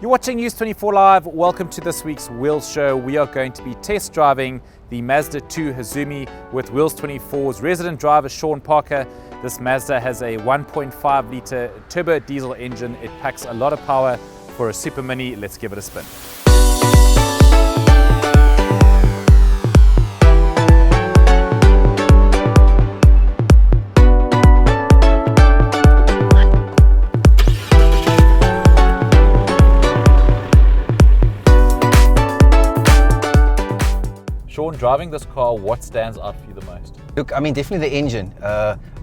You're watching News 24 Live. Welcome to this week's Wheels Show. We are going to be test driving the Mazda 2 Hazumi with Wheels 24's resident driver Sean Parker. This Mazda has a 1.5 litre turbo diesel engine. It packs a lot of power for a super mini. Let's give it a spin. Sean, driving this car, what stands out for you the most? Look, I mean, definitely the engine.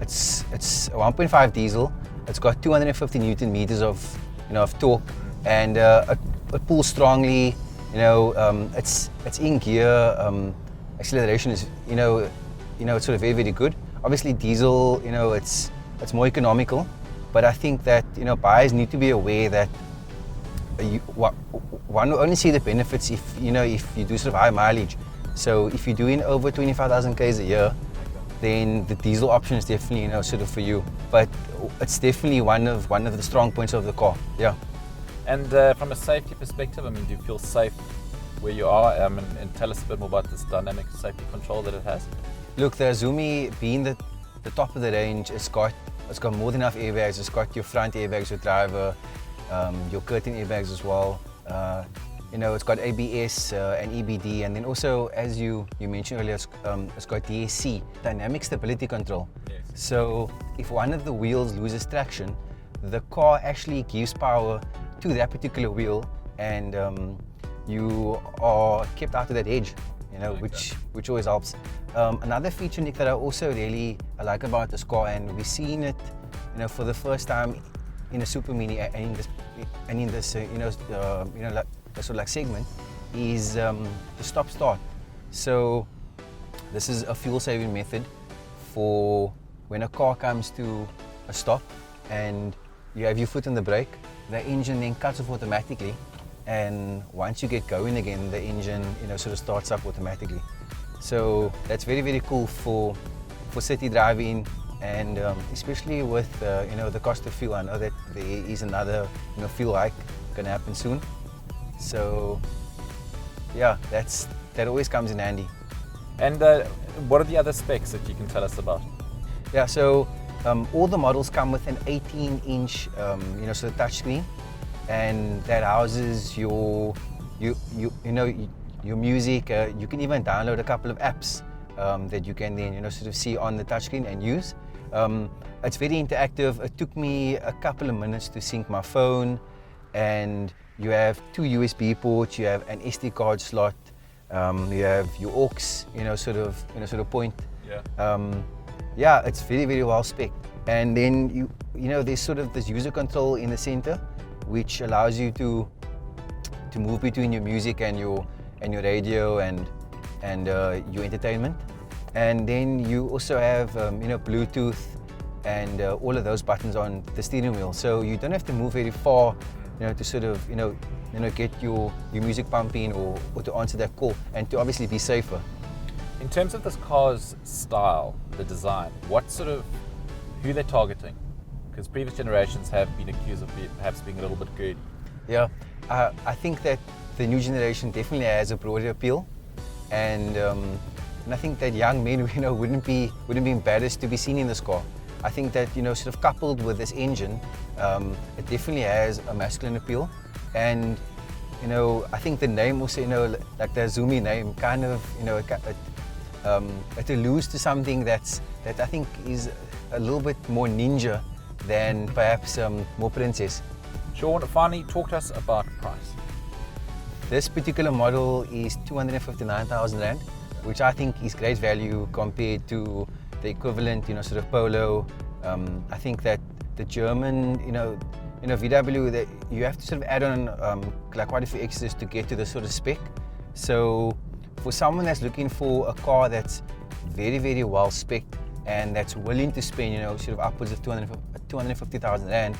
It's a 1.5 diesel. It's got 250 Newton meters of torque, and it pulls strongly. It's in gear. Acceleration is it's sort of very good. Obviously, diesel. It's more economical, but I think that buyers need to be aware that one will only see the benefits if you do sort of high mileage. So if you're doing over 25,000 k's a year, then the diesel option is definitely sort of for you. But it's definitely one of the strong points of the car. Yeah. And from a safety perspective, I mean, do you feel safe where you are? And tell us a bit more about this dynamic safety control that it has. Look, the Hazumi, being the top of the range, it's got more than enough airbags. It's got your front airbags with driver, your curtain airbags as well. It's got ABS and EBD, and then also, as you mentioned earlier, it's got DSC, dynamic stability control. Yes. So if one of the wheels loses traction, the car actually gives power to that particular wheel, and you are kept out of that edge, which always helps. Another feature, Nick, that I also really like about this car, and we've seen it, for the first time in a super mini and in this sort of like segment, is the stop start. So this is a fuel saving method for when a car comes to a stop and you have your foot on the brake, the engine then cuts off automatically, and once you get going again, the engine sort of starts up automatically. So that's very, very cool for city driving, and especially with the cost of fuel. I know that there is another fuel hike going to happen soon. So yeah, that always comes in handy. And what are the other specs that you can tell us about? Yeah, so all the models come with an 18-inch sort of touchscreen, and that houses your music. You can even download a couple of apps that you can then sort of see on the touchscreen and use. It's very interactive. It took me a couple of minutes to sync my phone, and you have two USB ports, you have an SD card slot, you have your aux, sort of point. Yeah. It's very, very well spec'd. And then there's sort of this user control in the center, which allows you to move between your music and your radio and your entertainment. And then you also have Bluetooth and all of those buttons on the steering wheel, so you don't have to move very far to sort of get your music pumping or to answer that call, and to obviously be safer. In terms of this car's style, the design, who they're targeting? Because previous generations have been accused of perhaps being a little bit girly. Yeah, I think that the new generation definitely has a broader appeal, and I think that young men wouldn't be embarrassed to be seen in this car. I think that sort of coupled with this engine, it definitely has a masculine appeal, and I think the name also like the Hazumi name kind of it alludes to something that I think is a little bit more ninja than perhaps more princess. Sean, finally, talk to us about price. This particular model is 259,000 Rand, which I think is great value compared to the equivalent, sort of Polo. I think that the German, VW, that you have to sort of add on like quite a few extras to get to the sort of spec. So for someone that's looking for a car that's very, very well spec'd and that's willing to spend, sort of upwards of 250,000 Rand,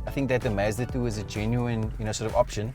I think that the Mazda 2 is a genuine, sort of option.